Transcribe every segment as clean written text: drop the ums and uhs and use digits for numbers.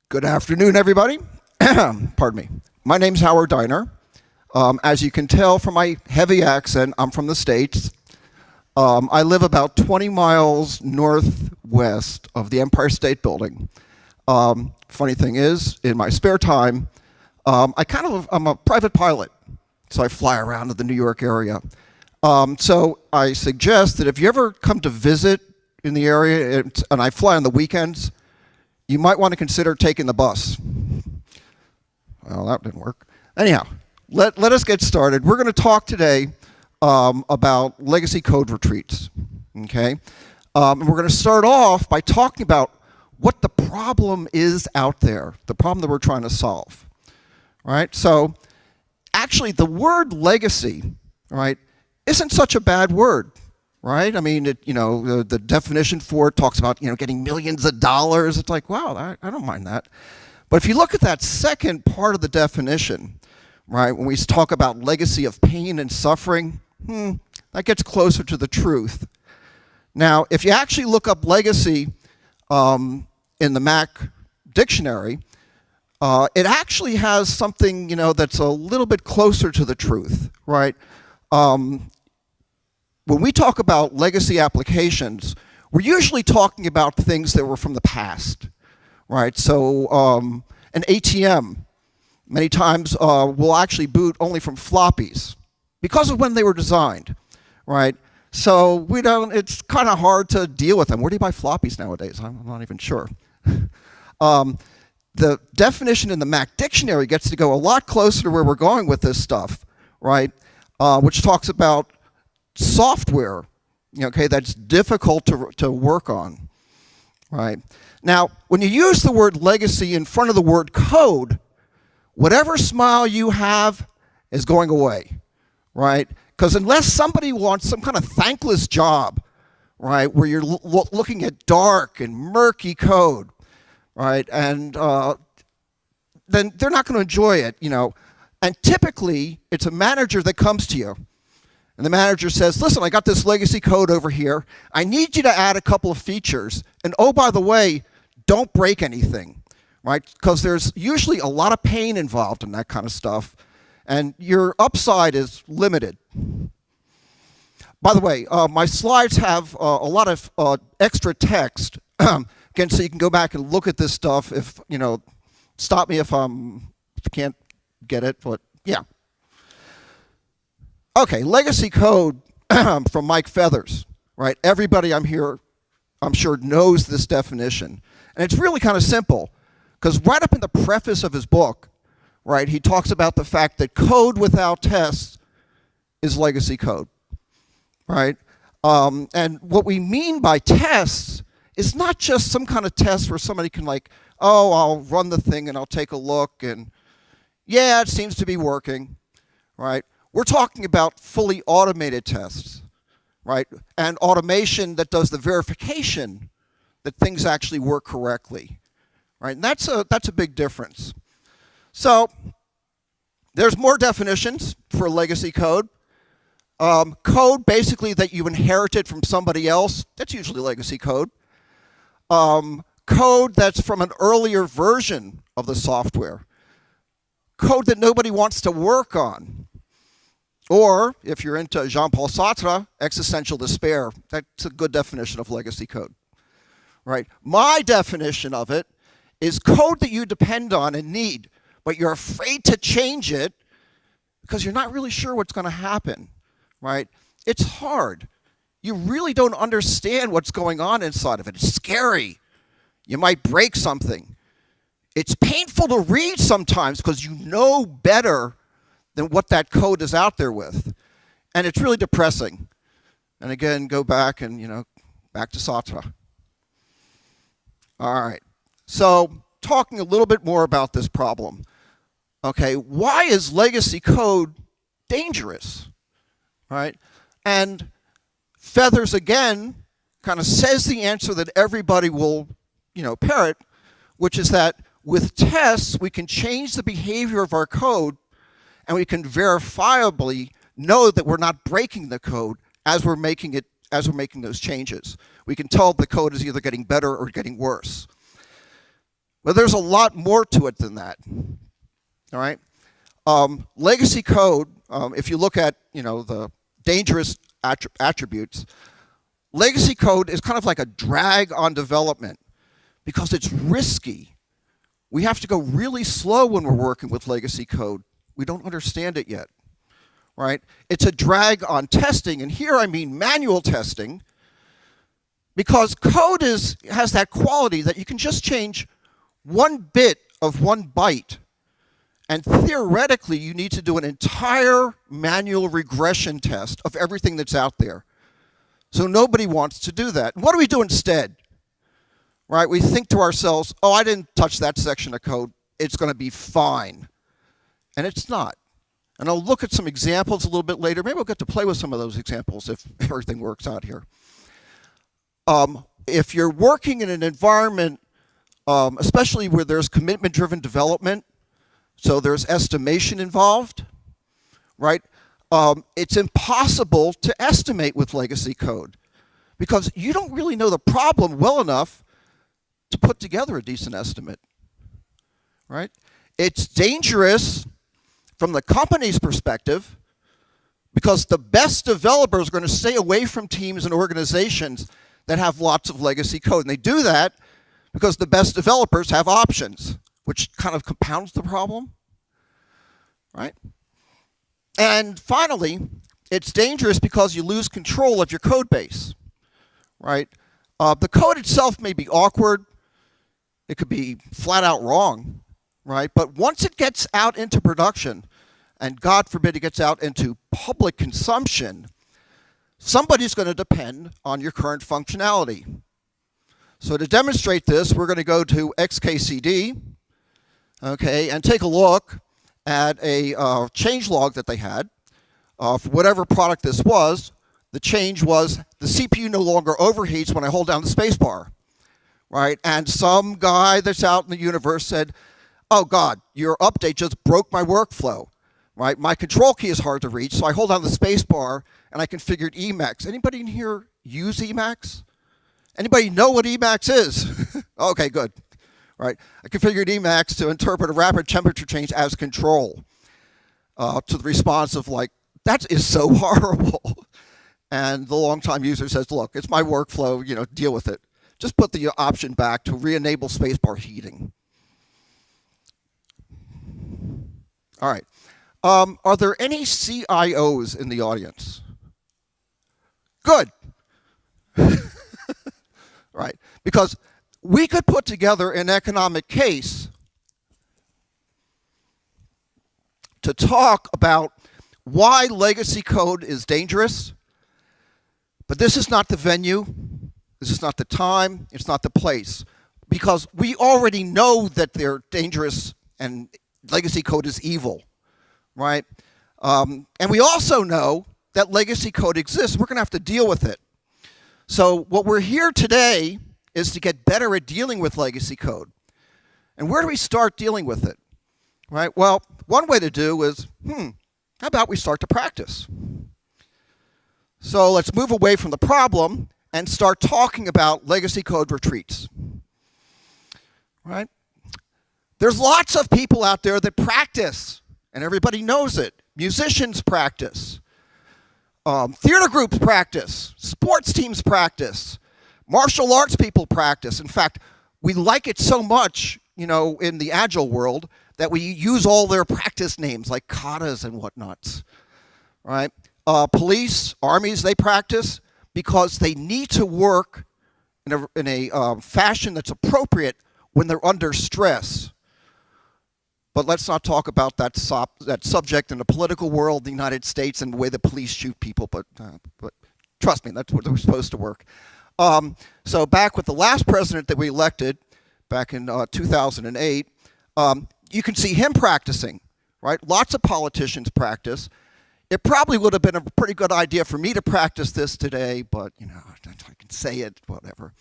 Good afternoon, everybody. Pardon me. My name's Howard Deiner. As you can tell from my heavy accent, I'm from the States. I live about 20 miles northwest of the Empire State Building. Funny thing is, in my spare time, I'm a private pilot, so I fly around to the New York area. So I suggest that if you ever come to visit in the area, and I fly on the weekends, you might want to consider taking the bus. Well, that didn't work. Anyhow, let us get started. We're going to talk today about legacy code retreats, okay? And we're going to start off by talking about what the problem is out there, the problem that we're trying to solve, right? So actually, the word legacy, right, isn't such a bad word. Right? I mean, the definition for it talks about, getting millions of dollars. It's like, wow, I don't mind that. But if you look at that second part of the definition, right, when we talk about legacy of pain and suffering, that gets closer to the truth. Now, if you actually look up legacy in the Mac dictionary, it actually has something, that's a little bit closer to the truth, right? When we talk about legacy applications, we're usually talking about things that were from the past, right? So an ATM, many times, will actually boot only from floppies because of when they were designed, right? So it's kind of hard to deal with them. Where do you buy floppies nowadays? I'm not even sure. The definition in the Mac dictionary gets to go a lot closer to where we're going with this stuff, right? Which talks about software, that's difficult to work on, right? Now, when you use the word legacy in front of the word code, whatever smile you have is going away, right? Because unless somebody wants some kind of thankless job, right, where you're looking at dark and murky code, right, and then they're not going to enjoy it, And typically, it's a manager that comes to you. And the manager says, listen, I got this legacy code over here. I need you to add a couple of features. And oh, by the way, don't break anything, right? Because there's usually a lot of pain involved in that kind of stuff. And your upside is limited. By the way, my slides have a lot of extra text. Again, so you can go back and look at this stuff. If, stop me if you can't get it, but yeah. Okay, legacy code from Mike Feathers, right? Everybody I'm sure, knows this definition. And it's really kind of simple, because right up in the preface of his book, right, he talks about the fact that code without tests is legacy code, right? And what we mean by tests is not just some kind of test where somebody can I'll run the thing and I'll take a look and, yeah, it seems to be working, right? We're talking about fully automated tests, right? And automation that does the verification that things actually work correctly, right? And that's a big difference. So there's more definitions for legacy code. Code basically that you inherited from somebody else, that's usually legacy code. Code that's from an earlier version of the software. Code that nobody wants to work on. Or, if you're into Jean-Paul Sartre, existential despair. That's a good definition of legacy code, right? My definition of it is code that you depend on and need, but you're afraid to change it because you're not really sure what's going to happen, right? It's hard. You really don't understand what's going on inside of it. It's scary. You might break something. It's painful to read sometimes because you know better than what that code is out there with. And it's really depressing. And again, go back and, back to Sartre. All right. So talking a little bit more about this problem. Okay, why is legacy code dangerous? Right? And Feathers, again, kind of says the answer that everybody will, parrot, which is that with tests, we can change the behavior of our code and we can verifiably know that we're not breaking the code as we're making those changes. We can tell the code is either getting better or getting worse. But there's a lot more to it than that. All right. Legacy code. If you look at the dangerous attributes, legacy code is kind of like a drag on development because it's risky. We have to go really slow when we're working with legacy code. We don't understand it yet, right? It's a drag on testing, and here I mean manual testing, because code has that quality that you can just change one bit of one byte, and theoretically you need to do an entire manual regression test of everything that's out there. So nobody wants to do that. What do we do instead? Right? We think to ourselves, oh, I didn't touch that section of code. It's going to be fine. And it's not. And I'll look at some examples a little bit later. Maybe we'll get to play with some of those examples if everything works out here. If you're working in an environment, especially where there's commitment-driven development, so there's estimation involved, right? It's impossible to estimate with legacy code because you don't really know the problem well enough to put together a decent estimate, right? It's dangerous from the company's perspective because the best developers are going to stay away from teams and organizations that have lots of legacy code. And they do that because the best developers have options, which kind of compounds the problem, right? And finally, it's dangerous because you lose control of your code base, right? The code itself may be awkward. It could be flat out wrong, right? But once it gets out into production, and God forbid it gets out into public consumption, somebody's going to depend on your current functionality. So to demonstrate this, we're going to go to XKCD, okay, and take a look at a change log that they had for whatever product this was. The change was the CPU no longer overheats when I hold down the spacebar, right? And some guy that's out in the universe said, oh God, your update just broke my workflow, right? My control key is hard to reach, so I hold down the spacebar and I configured Emacs. Anybody in here use Emacs? Anybody know what Emacs is? Okay, good. Right. I configured Emacs to interpret a rapid temperature change as control to the response of like, that is so horrible. And the longtime user says, look, it's my workflow, deal with it. Just put the option back to re-enable spacebar heating. All right. Are there any CIOs in the audience? Good. Right. Because we could put together an economic case to talk about why legacy code is dangerous, but this is not the venue, this is not the time, it's not the place, because we already know that they're dangerous and legacy code is evil, right? And we also know that legacy code exists. We're going to have to deal with it. So what we're here today is to get better at dealing with legacy code. And where do we start dealing with it? Right? Well, one way to do is, how about we start to practice? So let's move away from the problem and start talking about legacy code retreats. Right? There's lots of people out there that practice, and everybody knows it. Musicians practice. Theater groups practice. Sports teams practice. Martial arts people practice. In fact, we like it so much, in the Agile world, that we use all their practice names, like katas and whatnots, right? Police, armies, they practice because they need to work in a fashion that's appropriate when they're under stress. But let's not talk about that subject in the political world, the United States, and the way the police shoot people, but trust me, that's what they're supposed to work. So back with the last president that we elected back in 2008, you can see him practicing, right? Lots of politicians practice. It probably would have been a pretty good idea for me to practice this today, but I can say it, whatever.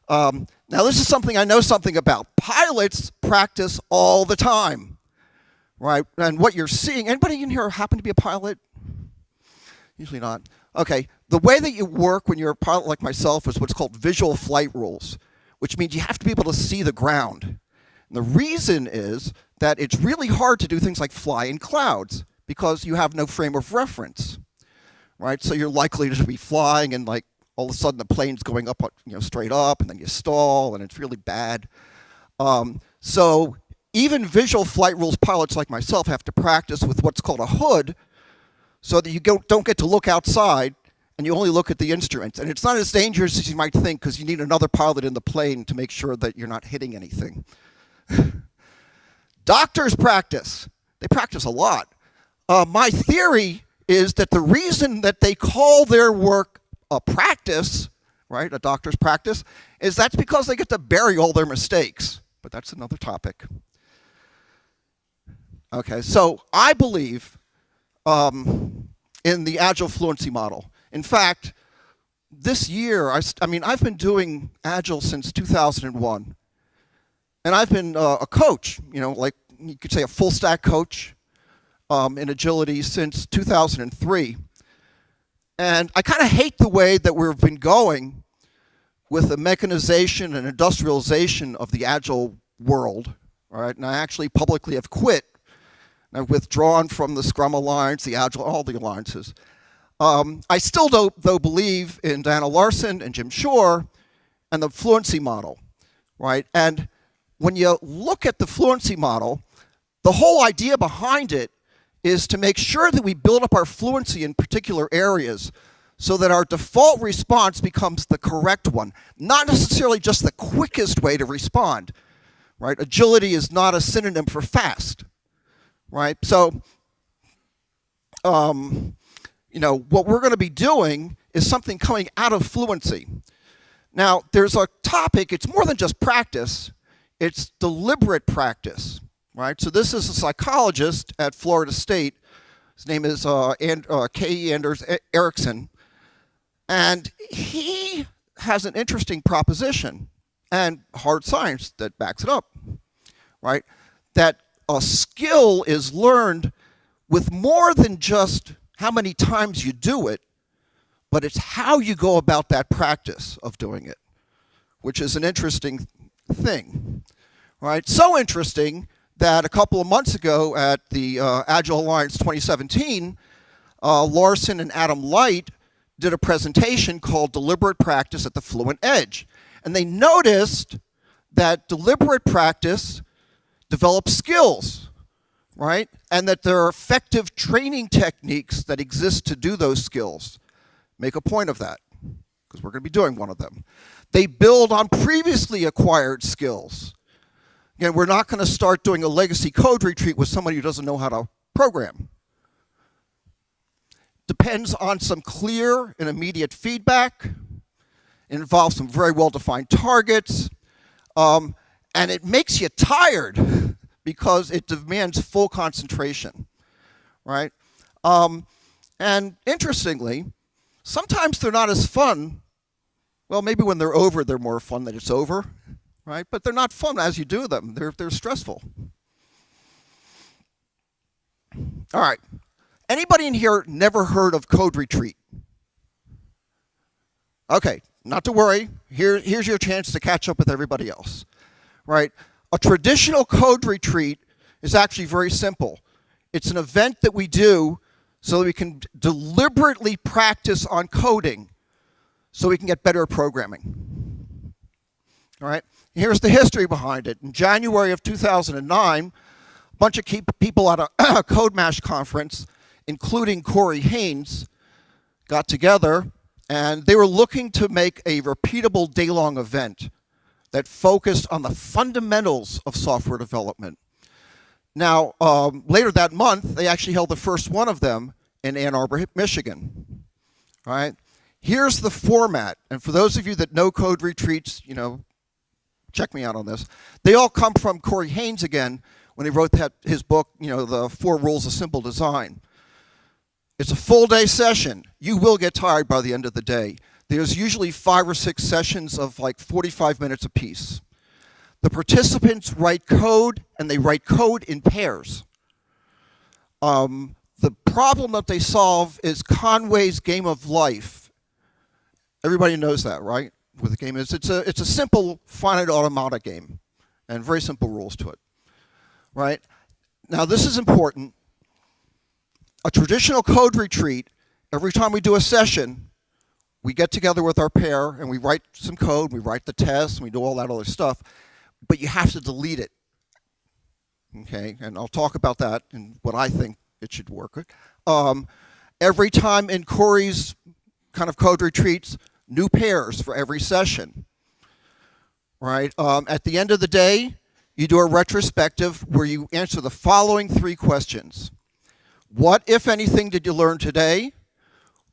Now this is something I know something about. Pilots practice all the time, right? And what you're seeing, anybody in here happen to be a pilot? Usually not. Okay, the way that you work when you're a pilot like myself is what's called visual flight rules, which means you have to be able to see the ground. And the reason is that it's really hard to do things like fly in clouds because you have no frame of reference, right? So you're likely to be flying and like all of a sudden the plane's going up, straight up, and then you stall, and it's really bad. So even visual flight rules pilots like myself have to practice with what's called a hood so that you don't get to look outside and you only look at the instruments. And it's not as dangerous as you might think because you need another pilot in the plane to make sure that you're not hitting anything. Doctors practice. They practice a lot. My theory is that the reason that they call their work a practice, right, a doctor's practice, is that's because they get to bury all their mistakes. But that's another topic. Okay, so I believe in the Agile fluency model. In fact, this year, I've been doing Agile since 2001. And I've been a coach, like you could say a full stack coach in agility since 2003. And I kind of hate the way that we've been going with the mechanization and industrialization of the Agile world, all right? And I actually publicly have quit. I've withdrawn from the Scrum Alliance, the Agile, all the alliances. I still though believe in Diana Larson and Jim Shore and the fluency model, right? And when you look at the fluency model, the whole idea behind it is to make sure that we build up our fluency in particular areas so that our default response becomes the correct one, not necessarily just the quickest way to respond, right? Agility is not a synonym for fast, right? So, what we're going to be doing is something coming out of fluency. Now, there's a topic, it's more than just practice, it's deliberate practice, right? So this is a psychologist at Florida State. His name is K.E. Anders Ericsson. And he has an interesting proposition and hard science that backs it up, right? That a skill is learned with more than just how many times you do it, but it's how you go about that practice of doing it, which is an interesting thing, right? So interesting that a couple of months ago at the Agile Alliance 2017, Larson and Adam Light did a presentation called Deliberate Practice at the Fluent Edge. And they noticed that deliberate practice develops skills, right? And that there are effective training techniques that exist to do those skills. Make a point of that, because we're going to be doing one of them. They build on previously acquired skills. Again, we're not going to start doing a legacy code retreat with somebody who doesn't know how to program. Depends on some clear and immediate feedback. It involves some very well-defined targets. And it makes you tired because it demands full concentration, right? And interestingly, sometimes they're not as fun. Well, maybe when they're over, they're more fun that it's over, right? But they're not fun as you do them. They're stressful. All right. Anybody in here never heard of Code Retreat? Okay, not to worry. Here's your chance to catch up with everybody else, right? A traditional Code Retreat is actually very simple. It's an event that we do so that we can deliberately practice on coding so we can get better at programming. All right? Here's the history behind it. In January of 2009, a bunch of people at a Code Mash conference, including Corey Haines, got together, and they were looking to make a repeatable day-long event that focused on the fundamentals of software development. Now, later that month, they actually held the first one of them in Ann Arbor, Michigan. All right? Here's the format, and for those of you that know Code Retreats, check me out on this. They all come from Corey Haines again when he wrote his book, The 4 Rules of Simple Design. It's a full day session. You will get tired by the end of the day. There's usually 5 or 6 sessions of like 45 minutes apiece. The participants write code, and they write code in pairs. The problem that they solve is Conway's Game of Life. Everybody knows that, right? What the game is. It's a simple finite automata game. and very simple rules to it, right? Now, this is important. A traditional code retreat, every time we do a session, we get together with our pair and we write some code, we write the tests, and we do all that other stuff, but you have to delete it, okay? And I'll talk about that and what I think it should work. Every time in Corey's kind of code retreats, new pairs for every session, right? At the end of the day, you do a retrospective where you answer the following 3 questions. What, if anything, did you learn today?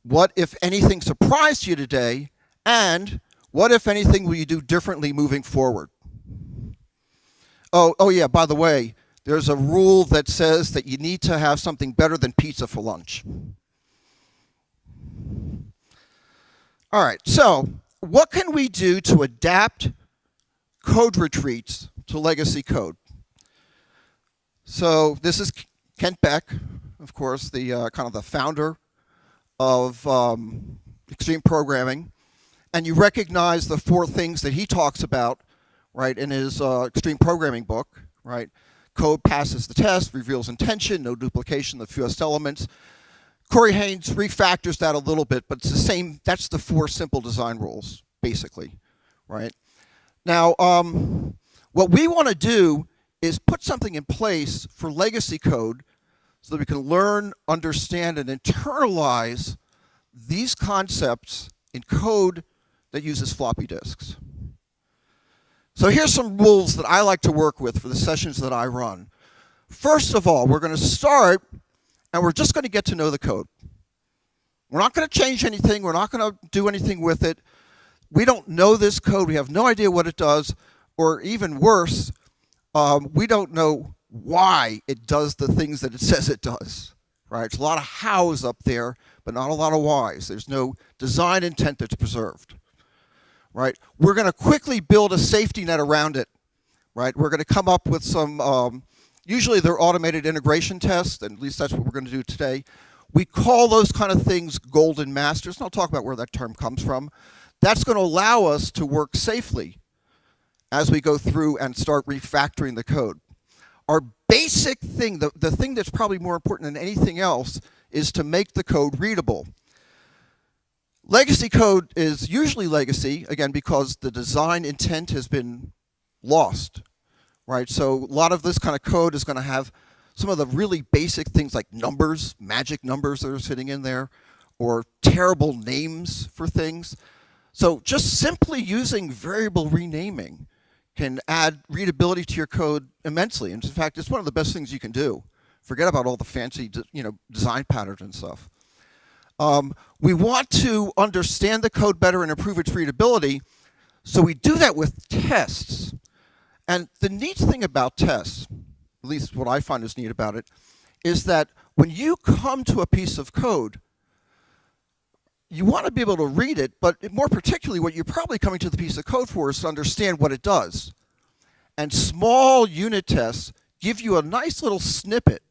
What, if anything, surprised you today? And what, if anything, will you do differently moving forward? Oh yeah, by the way, there's a rule that says that you need to have something better than pizza for lunch. All right, so what can we do to adapt code retreats to legacy code? So this is Kent Beck, of course, the kind of the founder of extreme programming, and you recognize the 4 things that he talks about, right, in his extreme programming book, right? Code passes the test, reveals intention, no duplication of the fewest elements. Corey Haines refactors that a little bit, but it's the same. That's the 4 simple design rules, basically, right? Now, what we want to do is put something in place for legacy code so that we can learn, understand, and internalize these concepts in code that uses floppy disks. So here's some rules that I like to work with for the sessions that I run. First of all, we're going to start, and we're just going to get to know the code. We're not going to change anything. We're not going to do anything with it. We don't know this code. We have no idea what it does, or even worse, we don't know why it does the things that it says it does, right? There's a lot of hows up there, but not a lot of whys. There's no design intent that's preserved, right? We're going to quickly build a safety net around it, right? We're going to come up with some, usually they're automated integration tests, and at least that's what we're going to do today. We call those kind of things golden masters, and I'll talk about where that term comes from. That's going to allow us to work safely as we go through and start refactoring the code. Our basic thing, the thing that's probably more important than anything else, is to make the code readable. Legacy code is usually legacy, again, because the design intent has been lost, right? So a lot of this kind of code is going to have some of the really basic things like numbers, magic numbers that are sitting in there, or terrible names for things. So just simply using variable renaming can add readability to your code immensely. And in fact, it's one of the best things you can do. Forget about all the fancy, design patterns and stuff. We want to understand the code better and improve its readability, so we do that with tests. And the neat thing about tests, at least what I find is neat about it, is that when you come to a piece of code, you want to be able to read it, but more particularly what you're probably coming to the piece of code for is to understand what it does. And small unit tests give you a nice little snippet,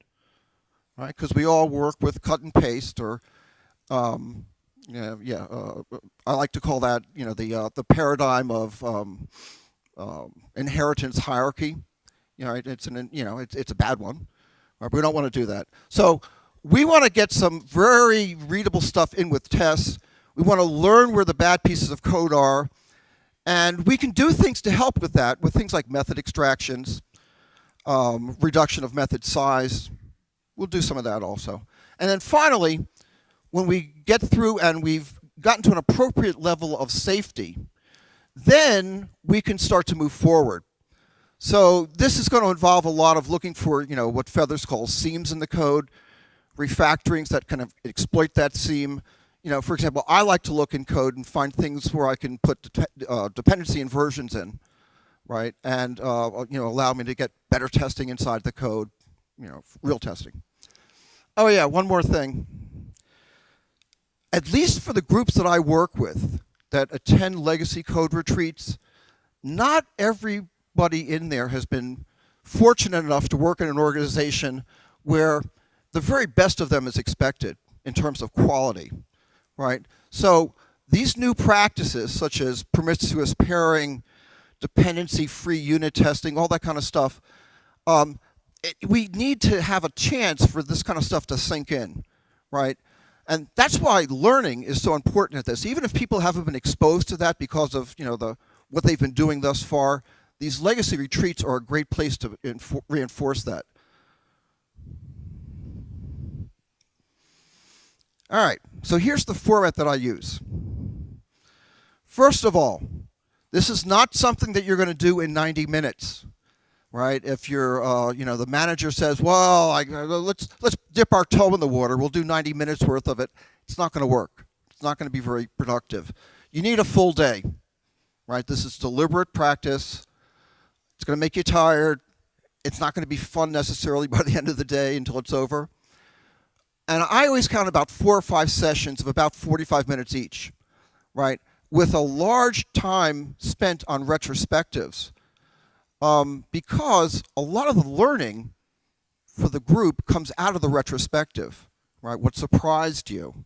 right? Because we all work with cut and paste, or I like to call that the paradigm of inheritance hierarchy. It's a bad one, right? But we don't want to do that. So we want to get some very readable stuff in with tests. We want to learn where the bad pieces of code are. And we can do things to help with that, with things like method extractions, reduction of method size. We'll do some of that also. And then finally, when we get through and we've gotten to an appropriate level of safety, then we can start to move forward. So this is going to involve a lot of looking for, what Feathers calls seams in the code, refactorings that kind of exploit that seam. For example, I like to look in code and find things where I can put dependency inversions in, right? And allow me to get better testing inside the code, real testing. Oh yeah, one more thing. At least for the groups that I work with that attend legacy code retreats, not everybody in there has been fortunate enough to work in an organization where the very best of them is expected in terms of quality, right? So these new practices, such as promiscuous pairing, dependency-free unit testing, all that kind of stuff. We need to have a chance for this kind of stuff to sink in, right? And that's why learning is so important at this. Even if people haven't been exposed to that because of what they've been doing thus far, these legacy retreats are a great place to reinforce that. All right, so here's the format that I use. First of all, this is not something that you're going to do in 90 minutes. Right? If you're, the manager says, well, let's dip our toe in the water. We'll do 90 minutes worth of it. It's not going to work. It's not going to be very productive. You need a full day, right? This is deliberate practice. It's going to make you tired. It's not going to be fun necessarily by the end of the day until it's over. And I always count about 4 or 5 sessions of about 45 minutes each, right? With a large time spent on retrospectives. Because a lot of the learning for the group comes out of the retrospective, right? What surprised you?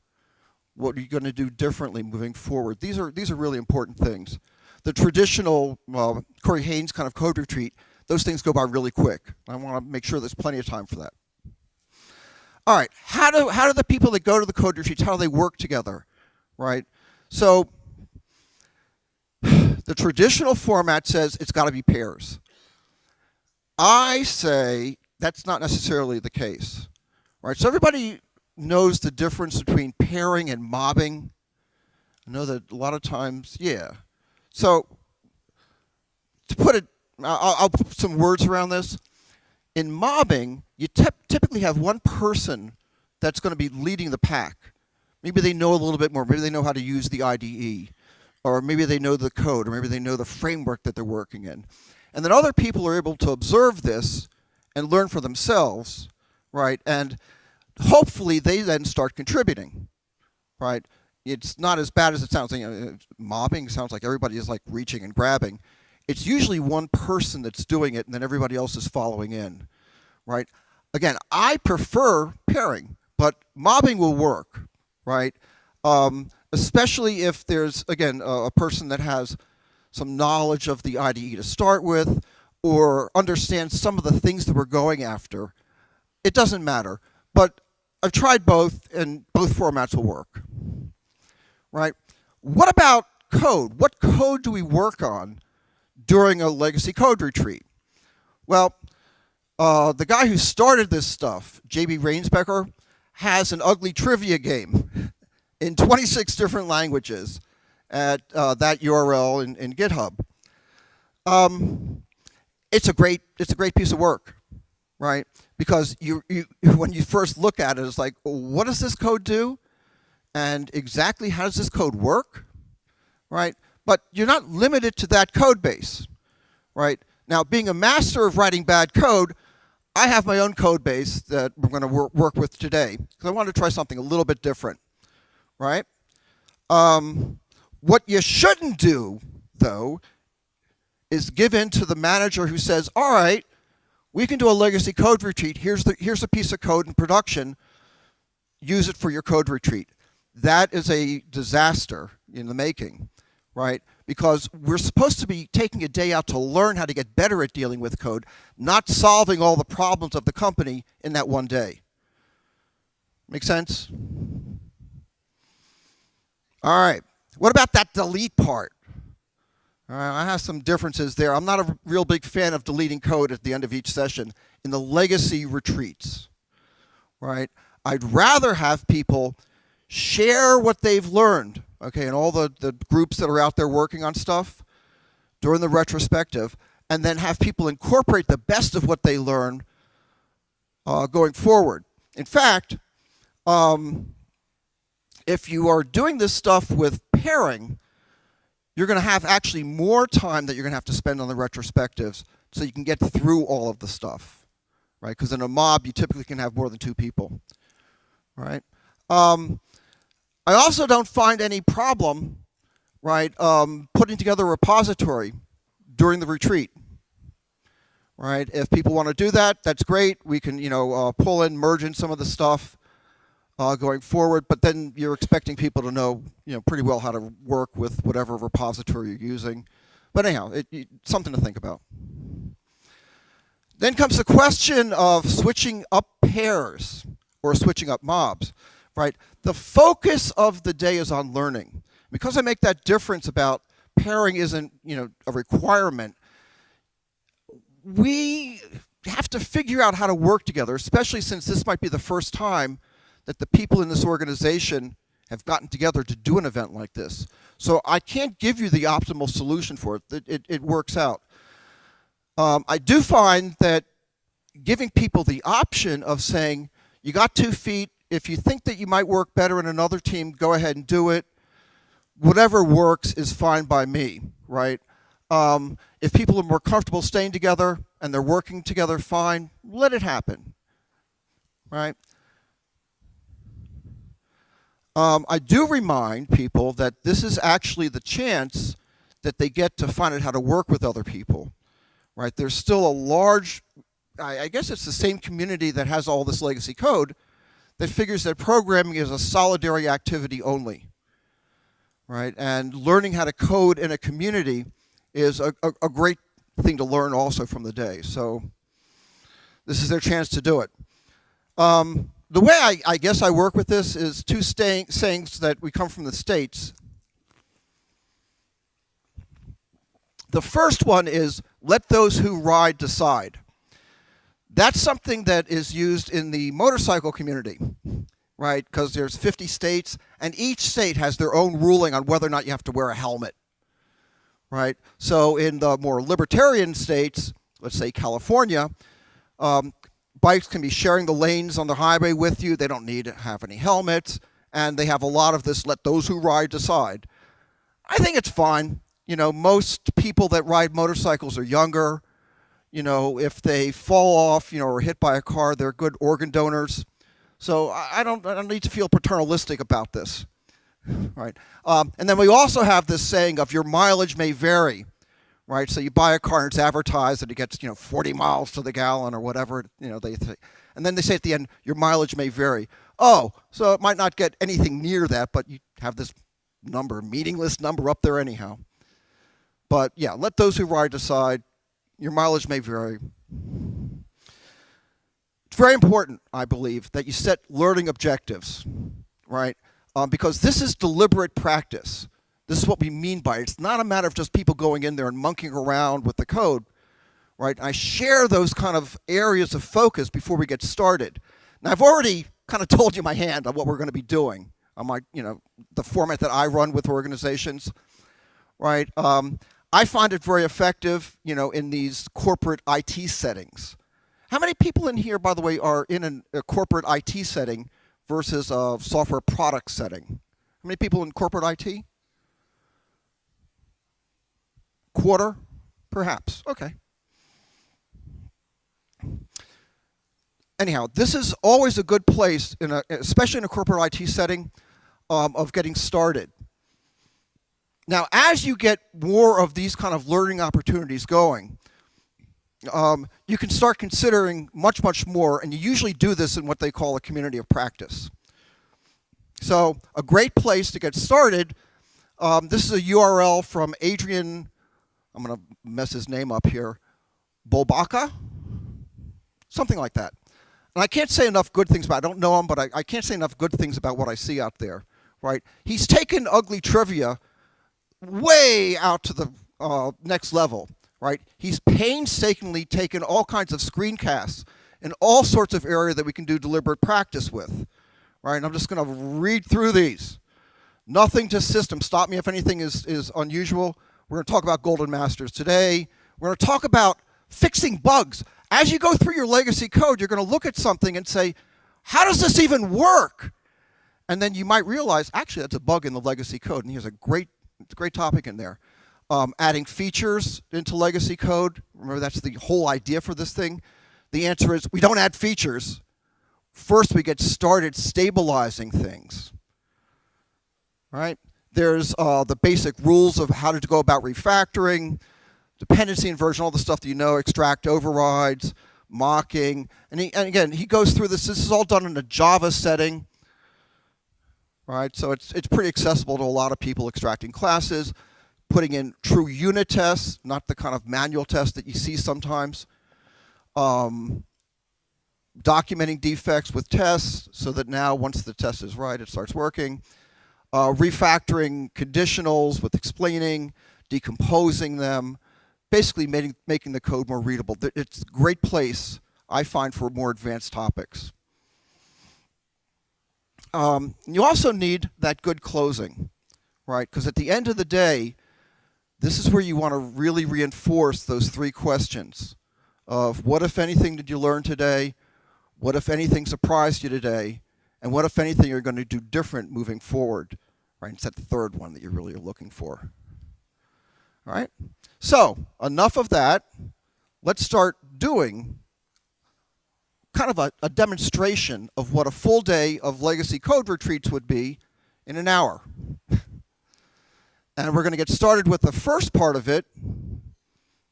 What are you going to do differently moving forward? These are really important things. The traditional Corey Haines kind of code retreat, those things go by really quick. I want to make sure there's plenty of time for that. All right, how do the people that go to the code retreats, how do they work together, right? So the traditional format says it's got to be pairs. I say that's not necessarily the case, right? So everybody knows the difference between pairing and mobbing. I know that a lot of times, yeah. So to put it, I'll put some words around this. In mobbing, you typically have one person that's going to be leading the pack. Maybe they know a little bit more. Maybe they know how to use the IDE. Or maybe they know the code. Or maybe they know the framework that they're working in. And then other people are able to observe this and learn for themselves, right? And hopefully they then start contributing, right? It's not as bad as it sounds. Mobbing sounds like everybody is like reaching and grabbing. It's usually one person that's doing it and then everybody else is following in, right? Again, I prefer pairing, but mobbing will work, right? Especially if there's, again, a person that has some knowledge of the IDE to start with, or understands some of the things that we're going after. It doesn't matter. But I've tried both, and both formats will work. Right? What about code? What code do we work on during a legacy code retreat? Well, the guy who started this stuff, Rainsberger, has an ugly trivia game in 26 different languages at that URL in GitHub. It's a great piece of work, right? Because when you first look at it, it's like, what does this code do? And exactly how does this code work, right? But you're not limited to that code base, right? Now, being a master of writing bad code, I have my own code base that we're going to work with today because I wanted to try something a little bit different, right? What you shouldn't do, though, is give in to the manager who says, all right, we can do a legacy code retreat. Here's a piece of code in production. Use it for your code retreat. That is a disaster in the making, right? Because we're supposed to be taking a day out to learn how to get better at dealing with code, not solving all the problems of the company in that one day. Make sense? All right. What about that delete part? All right, I have some differences there. I'm not a real big fan of deleting code at the end of each session in the legacy retreats, right? I'd rather have people share what they've learned, okay, and all the groups that are out there working on stuff during the retrospective, and then have people incorporate the best of what they learn going forward. In fact, if you are doing this stuff with pairing, you're going to have actually more time that you're going to have to spend on the retrospectives so you can get through all of the stuff, right? Because in a mob, you typically can have more than 2 people, right? I also don't find any problem, right, putting together a repository during the retreat, right? If people want to do that, that's great. We can, pull in, merge in some of the stuff going forward, but then you're expecting people to know, pretty well how to work with whatever repository you're using. But anyhow, something to think about. Then comes the question of switching up pairs or switching up mobs, right? The focus of the day is on learning. Because I make that difference about pairing isn't, a requirement, we have to figure out how to work together, especially since this might be the first time that the people in this organization have gotten together to do an event like this. So I can't give you the optimal solution for it. It works out. I do find that giving people the option of saying, you got 2 feet, if you think that you might work better in another team, go ahead and do it. Whatever works is fine by me, right? If people are more comfortable staying together and they're working together, fine, let it happen, right? I do remind people that this is actually the chance that they get to find out how to work with other people, right? There's still a large, I guess it's the same community that has all this legacy code that figures that programming is a solitary activity only, right? And learning how to code in a community is a great thing to learn also from the day. So this is their chance to do it. The way I guess I work with this is 2 sayings that we come from the States. The first one is, let those who ride decide. That's something that is used in the motorcycle community, right? Because there's 50 states, and each state has their own ruling on whether or not you have to wear a helmet, right? So in the more libertarian states, let's say California, bikes can be sharing the lanes on the highway with you. They don't need to have any helmets, and they have a lot of this, let those who ride decide. I think it's fine. Most people that ride motorcycles are younger. If they fall off, or hit by a car, they're good organ donors. So I don't need to feel paternalistic about this, right? And then we also have this saying of your mileage may vary, right? So you buy a car and it's advertised that it gets, 40 miles to the gallon or whatever, they say. And then they say at the end, your mileage may vary. Oh, so it might not get anything near that, but you have this number, meaningless number up there anyhow. But yeah, let those who ride decide. Your mileage may vary. It's very important, I believe, that you set learning objectives, right? Because this is deliberate practice. This is what we mean by it. It's not a matter of just people going in there and monkeying around with the code, right? I share those kind of areas of focus before we get started. Now, I've already kind of told you my hand on what we're going to be doing on my, the format that I run with organizations, right? I find it very effective, in these corporate IT settings. How many people in here, by the way, are in a corporate IT setting versus a software product setting? How many people in corporate IT? Quarter, perhaps. Okay. Anyhow, this is always a good place, especially in a corporate IT setting, of getting started. Now, as you get more of these kind of learning opportunities going, you can start considering much, much more, and you usually do this in what they call a community of practice. So a great place to get started, this is a URL from Adrian, I'm going to mess his name up here, Bolbaka, something like that. And I can't say enough good things about it. I don't know him, but I can't say enough good things about what I see out there, right? He's taken ugly trivia way out to the next level, right? He's painstakingly taken all kinds of screencasts in all sorts of areas that we can do deliberate practice with, right? And I'm just going to read through these. Nothing to system. Stop me if anything is unusual. We're going to talk about golden masters today. We're going to talk about fixing bugs. As you go through your legacy code, you're going to look at something and say, how does this even work? And then you might realize, actually, that's a bug in the legacy code. And here's a great topic in there. Adding features into legacy code. Remember, that's the whole idea for this thing. The answer is we don't add features. First, we get started stabilizing things. Right? There's the basic rules of how to go about refactoring, dependency inversion, all the stuff that you know, extract overrides, mocking. And again, he goes through this. This is all done in a Java setting. Right? So it's pretty accessible to a lot of people, extracting classes, putting in true unit tests, not the kind of manual tests that you see sometimes. Documenting defects with tests so that now once the test is right, it starts working. Refactoring conditionals with explaining, decomposing them, basically making the code more readable. It's a great place, I find, for more advanced topics. You also need that good closing, right? Because at the end of the day, this is where you want to really reinforce those three questions of what, if anything, did you learn today? What, if anything, surprised you today? And what, if anything, you're going to do different moving forward? Right? It's that third one that you really are looking for. All right? So, enough of that. Let's start doing kind of a demonstration of what a full day of legacy code retreats would be in an hour. And we're going to get started with the first part of it.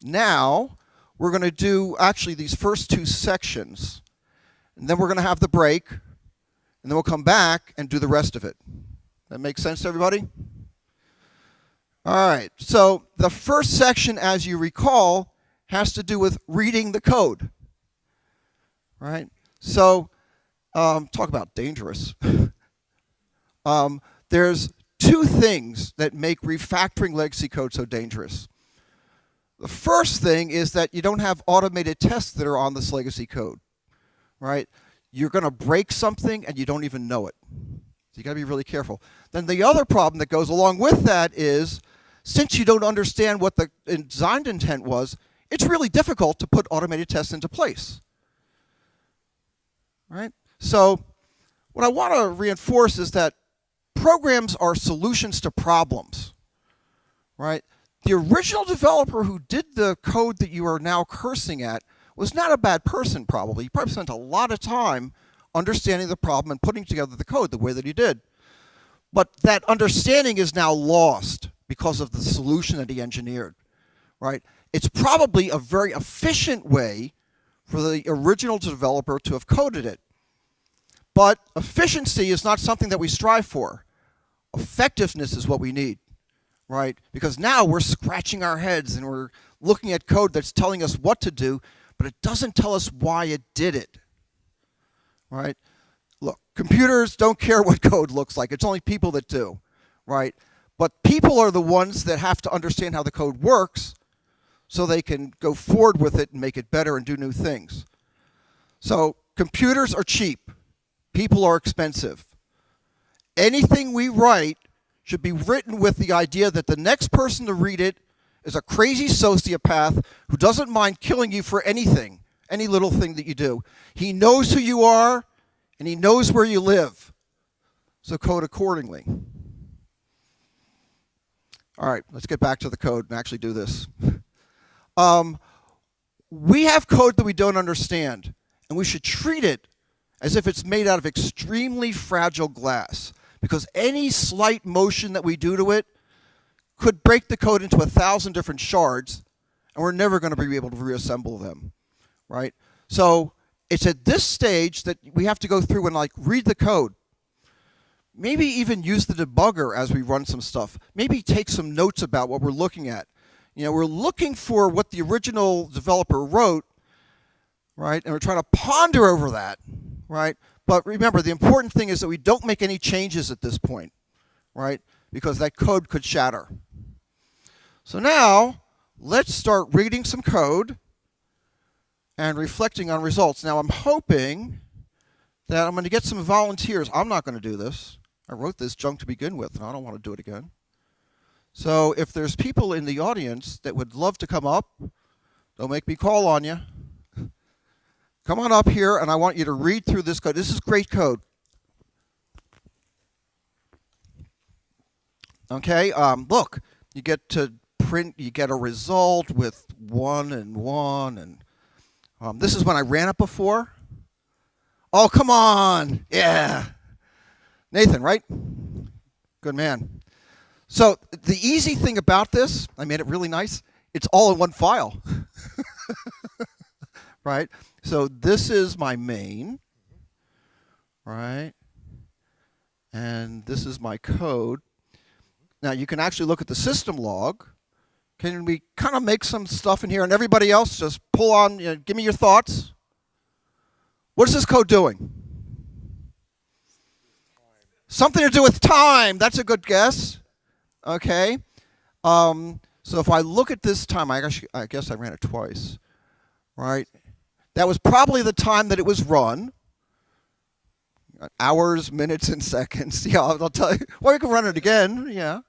Now, we're going to do actually these first two sections. And then we're going to have the break, and then we'll come back and do the rest of it. That makes sense to everybody? All right, so the first section, as you recall, has to do with reading the code. Right? So, talk about dangerous. There's two things that make refactoring legacy code so dangerous. The first thing is that you don't have automated tests that are on this legacy code. Right? You're going to break something and you don't even know it. So you got to be really careful. Then the other problem that goes along with that is, since you don't understand what the design intent was, it's really difficult to put automated tests into place. Right? So what I want to reinforce is that programs are solutions to problems. Right? The original developer who did the code that you are now cursing at was not a bad person, probably. He probably spent a lot of time understanding the problem and putting together the code the way that he did. But that understanding is now lost because of the solution that he engineered, right? It's probably a very efficient way for the original developer to have coded it. But efficiency is not something that we strive for. Effectiveness is what we need, right? Because now we're scratching our heads and we're looking at code that's telling us what to do, but it doesn't tell us why it did it, right? Look, computers don't care what code looks like. It's only people that do, right? But people are the ones that have to understand how the code works so they can go forward with it and make it better and do new things. So computers are cheap. People are expensive. Anything we write should be written with the idea that the next person to read it is a crazy sociopath who doesn't mind killing you for anything, any little thing that you do. He knows who you are, and he knows where you live. So code accordingly. All right, let's get back to the code and actually do this. We have code that we don't understand, and we should treat it as if it's made out of extremely fragile glass, because any slight motion that we do to it could break the code into 1,000 different shards, and we're never going to be able to reassemble them, right? So it's at this stage that we have to go through and read the code. Maybe even use the debugger as we run some stuff. Maybe take some notes about what we're looking at. You know, we're looking for what the original developer wrote, right? And we're trying to ponder over that, right? But remember, the important thing is that we don't make any changes at this point, right? Because that code could shatter. So now, let's start reading some code and reflecting on results. Now, I'm hoping that I'm going to get some volunteers. I'm not going to do this. I wrote this junk to begin with, and I don't want to do it again. So if there's people in the audience that would love to come up, don't make me call on you. Come on up here, and I want you to read through this code. This is great code. Okay, look, you get to print, you get a result with 1 and 1, and this is when I ran it before. Oh, come on, yeah. Nathan, right? Good man. So the easy thing about this, I made it really nice, it's all in one file. Right? So this is my main, right? And this is my code. Now you can actually look at the system log. Can we kind of make some stuff in here? And everybody else, just pull on, give me your thoughts. What is this code doing? Something to do with time. That's a good guess. Okay. So if I look at this time, I guess I ran it twice, right? That was probably the time that it was run. Hours, minutes, and seconds. Yeah, I'll tell you. Or you can run it again. Yeah.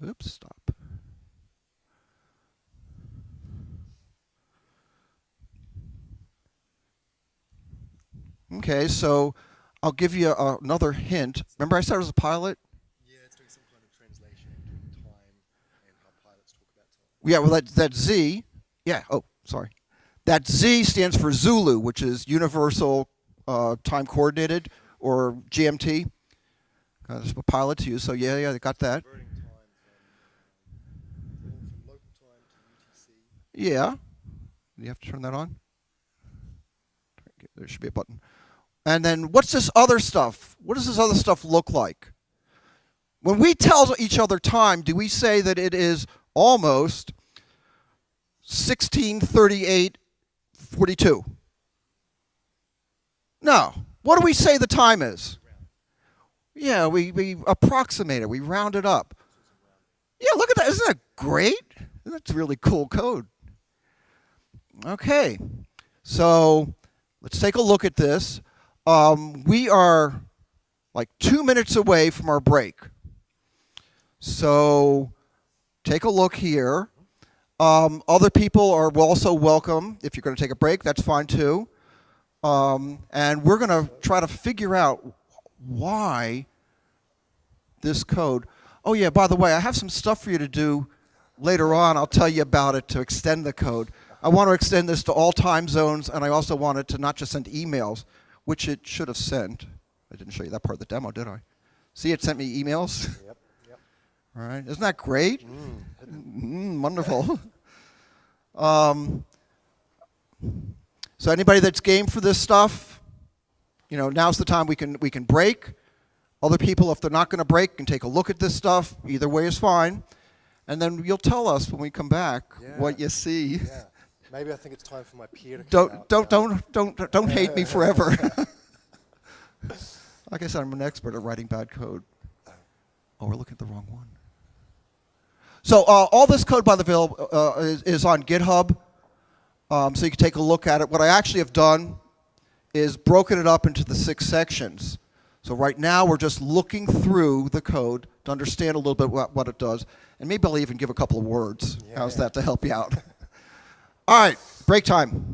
Oops, stop. Okay, so I'll give you another hint. Remember I said it was a pilot? Yeah, it's doing some kind of translation between time and how pilots talk about time. Yeah, well, that Z, yeah, oh, sorry. That Z stands for Zulu, which is Universal Time Coordinated, or GMT. That's what pilots use, so yeah, they got that. Converting time from local time to UTC. Yeah. You have to turn that on? There should be a button. And then what's this other stuff? What does this other stuff look like? When we tell each other time, do we say that it is almost 16:38:42? No. What do we say the time is? Yeah, we approximate it. We round it up. Yeah, look at that. Isn't that great? That's really cool code. Okay. So let's take a look at this. We are like 2 minutes away from our break. So take a look here. Other people are also welcome. If you're going to take a break, that's fine too. And we're going to try to figure out why this code. Oh yeah, by the way, I have some stuff for you to do later on. I'll tell you about it to extend the code. I want to extend this to all time zones, and I also want it to not just send emails, which it should have sent. I didn't show you that part of the demo, did I? See, it sent me emails. Yep. All right, isn't that great? Wonderful. So anybody that's game for this stuff, now's the time we can break. Other people, if they're not going to break, can take a look at this stuff. Either way is fine, and then you'll tell us when we come back what you see. Yeah. Maybe I think it's time for my peer to come out. Don't hate me forever. Like I said, I'm an expert at writing bad code. Oh, we're looking at the wrong one. So all this code, by the way, is on GitHub, so you can take a look at it. What I actually have done is broken it up into the 6 sections. So right now we're just looking through the code to understand a little bit what it does, and maybe I'll even give a couple of words. How's that to help you out? All right, break time.